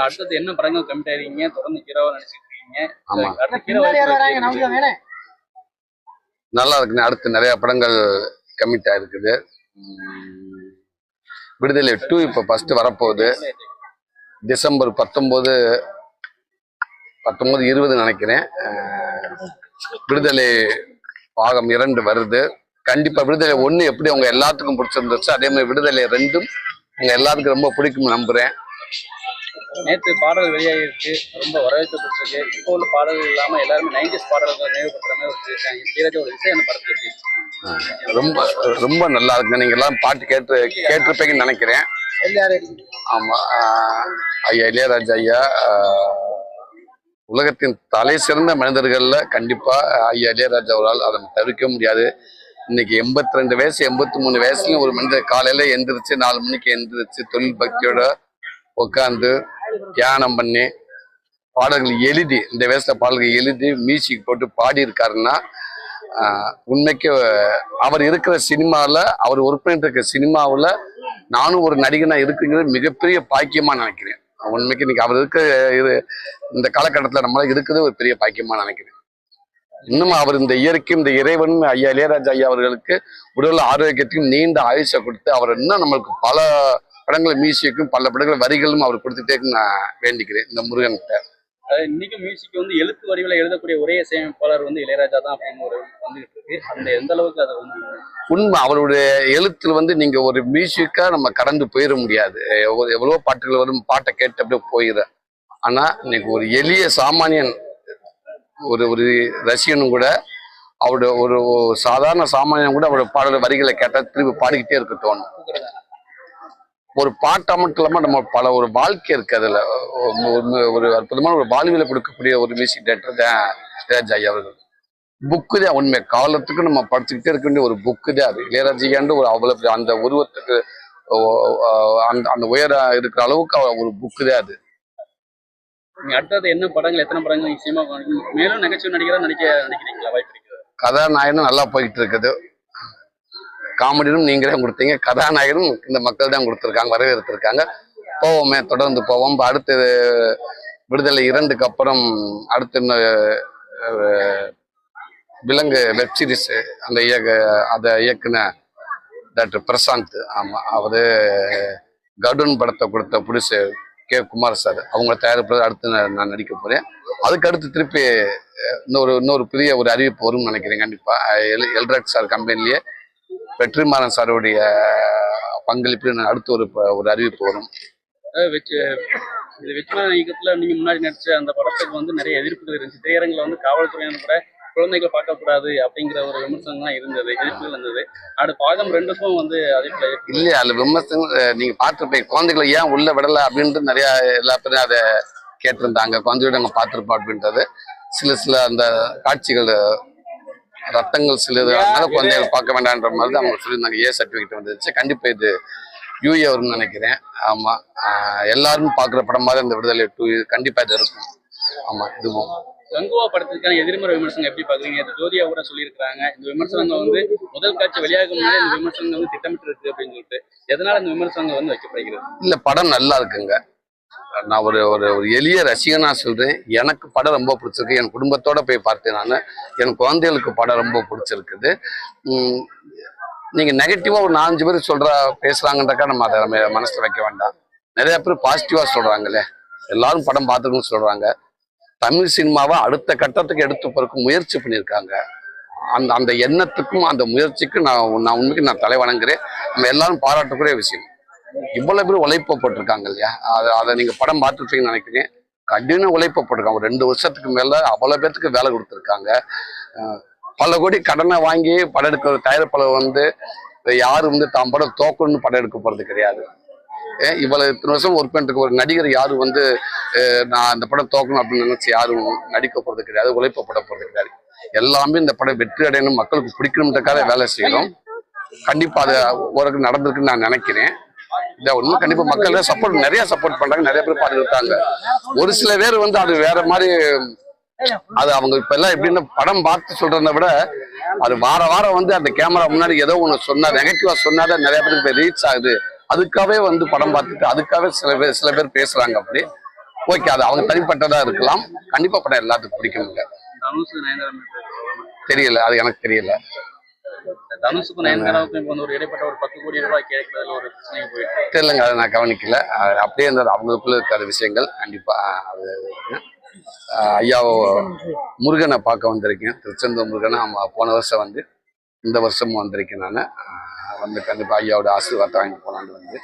அடுத்தது என்ன படங்கள் கமிட் ஆயிருக்கீங்க? தொடர்ந்து ஹீரோவா நடிச்சிட்டு இருக்கீங்க. ஆமா, அடுத்த ஹீரோ நல்லா இருக்குண்ணே. அடுத்து நிறைய படங்கள் கமிட் ஆயிருக்குது. விடுதலை 2 இப்போ ஃபர்ஸ்ட் வரப்போகுது. டிசம்பர் 19, 20 நினைக்கிறேன். விடுதலை பாகம் 2 வருது. கண்டிப்பா விடுதலை 1 எப்படி அவங்க எல்லாத்துக்கும் பிடிச்சிருந்துச்சு, அதே மாதிரி விடுதலை 2 உங்க எல்லாத்துக்கும் ரொம்ப பிடிக்கும் நம்புறேன். நேற்று பாடல் வெளியாகிருக்கு, ரொம்ப வரவேற்கப்பட்டிருக்கு. இப்போ உள்ள பாடல்கள் இல்லாம எல்லாருமே 90s பாடல்கள் நினைவுபடுத்துற மாதிரி வச்சிருக்காங்க. இளையராஜாவோட இசை அந்த படத்துக்கு ரொம்ப ரொம்ப நல்லா இருக்கு. நீங்க எல்லாம் பாட்டு கேட்டிருப்பீங்கன்னு நினைக்கிறேன். ஆமா, ஐயா இளையராஜா ஐயா உலகத்தின் தலை சிறந்த மனிதர்கள்ல கண்டிப்பா ஐயா இளையராஜா ஒரு ஆள், அதை தவிர்க்க முடியாது. இன்னைக்கு 82 வயசு 83 வயசுலயும் ஒரு மனிதர் காலையில எந்திரிச்சு 4 மணிக்கு எந்திரிச்சு தொழில் பக்தியோட உட்காந்து தியானம் பண்ணி பாடல்கள் எழுதி, இந்த வயசுல பாடல்கள் எழுதி மியூசிக் போட்டு பாடி இருக்காருன்னா உண்மைக்கு அவர் இருக்கிற சினிமாவில், அவர் ஒர்க் பண்ணிட்டு இருக்க சினிமாவில் நானும் ஒரு நடிகனா இருக்குங்கிறது மிகப்பெரிய பாக்கியமா நினைக்கிறேன். உண்மைக்கு இன்னைக்கு அவர் இருக்க இந்த காலகட்டத்தில் நம்மளால இருக்குது ஒரு பெரிய பாக்கியமா நினைக்கிறேன். இன்னும் அவர் இந்த இயற்கையும் இந்த இறைவனும் ஐயா இளையராஜா ஐயா அவர்களுக்கு உடல் ஆரோக்கியத்தையும் நீண்ட ஆயுஷை கொடுத்து அவர் இன்னும் நம்மளுக்கு பல படங்கள் மியூசிக்கும் பல படங்கள் வரிகளும் அவர் கொடுத்துட்டே நான் வேண்டிக்கிறேன் இந்த முருகன்கிட்ட. இன்னைக்கு மியூசிக் வந்து எழுத்து வடிவில் எழுதக்கூடிய ஒரே இசையமைப்பாளர் வந்து இளையராஜா தான் அப்படின்னு ஒரு வந்துகிட்டு இருக்கு. அந்த எந்த அளவுக்கு அது வந்து உண்மை. அவருடைய எழுத்துல வந்து நீங்க ஒரு மியூசிக்கா நம்ம கடந்து போயிட முடியாது. எவ்வளவோ பாட்டுகள் வரும், பாட்டை கேட்டு அப்படியே போயிடுற. ஆனா இன்னைக்கு ஒரு எளிய சாமானியன், ஒரு ரசிகனும் கூட அவருடைய ஒரு சாதாரண சாமானியன் கூட அவருடைய பாடல வரிகளை கேட்டா திருப்பி பாடிக்கிட்டே இருக்க தோணும். ஒரு பாட்டா மட்டும் இல்லாம நம்ம பல ஒரு வாழ்க்கை இருக்கு, அதுல ஒரு அற்புதமான ஒரு வாழ்வியலை கொடுக்கக்கூடிய ஒரு மியூசிக் டைரக்டர் தான் இளையராஜா ஐயா அவர்கள். புக்கு தான் உண்மை, காலத்துக்கு நம்ம படிச்சுக்கிட்டே இருக்க வேண்டிய ஒரு புக்கு தான் அது. இளையராஜாண்டு ஒரு அவ்வளவு அந்த உருவத்துக்கு அந்த உயர இருக்கிற அளவுக்கு ஒரு புக்கு தான் அது. அடுத்தது என்ன படங்கள், எத்தனை படங்கள் நிச்சயமா மேலும் நகைச்சுவை நடிகரா நினைக்கிறீங்களா? வாய்ப்பு இருக்குது. கதாநாயகனும் நல்லா போயிட்டு இருக்குது. காமெடியும் நீங்களே கொடுத்தீங்க, கதாநாயகனும் இந்த மக்கள் தான் கொடுத்துருக்காங்க, வரவேற்றிருக்காங்க. போவோமே, தொடர்ந்து போவோம். அடுத்து விடுதலை 2க்கு அப்புறம் அடுத்து விலங்கு வெப் சீரிஸ் அதை இயக்குன டாக்டர் பிரசாந்த். ஆமா, அவரு கருடன் படத்தை கொடுத்த ப்ரொடியூசர் கே. குமார் சார், அவங்க தயாரிப்பது அடுத்து நான் நடிக்க போறேன். அதுக்கு அடுத்து திருப்பி இன்னொரு பெரிய ஒரு அறிவிப்பு வரும்னு நினைக்கிறேன். கண்டிப்பா எல்ராட் சார் கம்பெனிலேயே வெற்றிமாறன் சாருடைய பங்களிப்பு அடுத்து ஒரு அறிவிப்பு வரும். வெற்றிமாறன் இயக்கத்துல நீங்க முன்னாடி நடிச்ச அந்த படத்துக்கு வந்து நிறைய எதிர்ப்புகள் இருந்துச்சு. திரையரங்கில் வந்து காவல்துறையினர் கூட குழந்தைகளை பார்க்கக்கூடாது அப்படிங்கிற ஒரு விமர்சனம் இருந்தது, எதிர்ப்புகள் இருந்தது. அடுத்த பாகம் 2க்கும் வந்து அதே இல்லையா, அதுல விமர்சனம் நீங்க பார்த்துருப்பீங்க. குழந்தைகளை ஏன் உள்ள விடல அப்படின்ட்டு நிறைய எல்லா பேரும் அதை கேட்டிருந்தாங்க. குழந்தையோட அங்க பார்த்துருப்போம் அப்படின்றது. சில அந்த காட்சிகள் ரத்தங்கள் சிலது, அதனால குழந்தைகள் பார்க்க வேண்டான்ற மாதிரி தான் அவங்க சொல்லியிருந்தாங்க. சர்டிஃபிகேட் வந்துருச்சு. கண்டிப்பா இது யூஏ வரும்னு நினைக்கிறேன். ஆமா, எல்லாரும் பாக்குற படம் மாதிரி அந்த விடுதலை 2 கண்டிப்பா இது இருக்கும். ஆமா, இதுவும் கங்குவா படத்துக்கான எதிர்மறை விமர்சனம் எப்படி பாக்குறீங்க? ஜோதியா கூட சொல்லியிருக்காங்க, இந்த விமர்சனங்கள் வந்து முதல் காட்சி வெளியாக முன்னாடி இந்த விமர்சனங்கள் வந்து திட்டமிட்டு இருக்கு அப்படின்னு சொல்லிட்டு. எதனால இந்த விமர்சனங்கள் வந்து வைக்கப்படுகிறது? இல்ல, படம் நல்லா இருக்குங்க. நான் ஒரு எளிய ரசிகனா சொல்றேன். எனக்கு படம் ரொம்ப பிடிச்சிருக்கு. என் குடும்பத்தோட போய் பார்த்தேன். நான் என் குழந்தைகளுக்கு படம் ரொம்ப பிடிச்சிருக்குது. நீங்க நெகட்டிவா ஒரு 4-5 பேர் பேசுறாங்கன்றக்கா நம்ம அதை நம்ம மனசுல வைக்க வேண்டாம். நிறைய பேர் பாசிட்டிவா சொல்றாங்களே, எல்லாரும் படம் பார்த்துக்கணும்னு சொல்றாங்க. தமிழ் சினிமாவை அடுத்த கட்டத்துக்கு எடுத்து போறதுக்கு முயற்சி பண்ணியிருக்காங்க. அந்த எண்ணத்துக்கும் அந்த முயற்சிக்கும் நான் உண்மைக்கு நான் தலை வணங்குறேன். நம்ம எல்லாரும் பாராட்டக்கூடிய விஷயம். இவ்வளவு பேர் உழைப்பு போட்டிருக்காங்க இல்லையா, அதை நீங்க படம் பார்த்துருப்பீங்கன்னு நினைக்கிறேன். கடின உழைப்பு போட்டிருக்காங்க. ஒரு 2 வருஷத்துக்கு மேல அவ்வளவு பேருக்கு வேலை கொடுத்துருக்காங்க. பல கோடி கடனை வாங்கி படம் எடுக்கிற தயாரிப்பாளர் வந்து யாரு வந்து தான் படம் தோக்கணும்னு படம் எடுக்க போறது கிடையாது. இவ்வளவு இத்தனை வருஷம் ஒர்க் பண்ணிட்டு ஒரு நடிகர் யாரும் வந்து நான் இந்த படம் தோக்கணும் அப்படின்னு நினைச்சு யாரும் நடிக்க போறது கிடையாது, உழைப்பப்பட போறது கிடையாது. எல்லாமே இந்த படம் வெற்றி அடையணும், மக்களுக்கு பிடிக்கணுன்றக்காக வேலை செய்யணும். கண்டிப்பா அது ஒரு நடந்திருக்குன்னு நான் நினைக்கிறேன். ஒன்றும் கண்டிப்பா மக்கள் நிறைய சப்போர்ட் பண்றாங்க, நிறைய பேர் பார்த்துட்டு இருக்காங்க. ஒரு சில பேர் வந்து அது வேற மாதிரி, அது அவங்க இப்ப எல்லாம் எப்படின்னு படம் பார்த்து சொல்றதை விட அது வாரம் வந்து அந்த கேமரா முன்னாடி ஏதோ ஒண்ணு சொன்னா, நெகட்டிவா சொன்னாதான் நிறைய பேருக்கு ரீச் ஆகுது. அதுக்காகவே வந்து படம் பார்த்துட்டு அதுக்காகவே சில பேர் பேசுறாங்க. அப்படி ஓகே, அது அவங்க தனிப்பட்டதா இருக்கலாம். கண்டிப்பா படம் எல்லாத்துக்கும் பிடிக்குங்க. தனுஷ் நயன்தாரா மேட்டர் தெரியல, அது எனக்கு தெரியல. தனுஷுக்கும் நயன்தாராவுக்கும் இப்போ வந்து ஒரு இடைப்பட்ட ஒரு 10 கோடி ரூபாய் கேட்கறதுல ஒரு பிரச்சனை போயிட்டு தெரியலங்க, அதை நான் கவனிக்கல. அப்படியே இருந்தது அவங்களுக்குள்ள இருக்காத விஷயங்கள். கண்டிப்பா அது ஐயா முருகனை பார்க்க வந்திருக்கேன். திருச்செந்தூர் முருகனை போன வருஷம் வந்து இந்த வருஷமும் வந்திருக்கேன். நான் வந்து கண்டிப்பா ஐயாவோட ஆசீர்வாதத்தை வாங்கி போனான்னு வந்து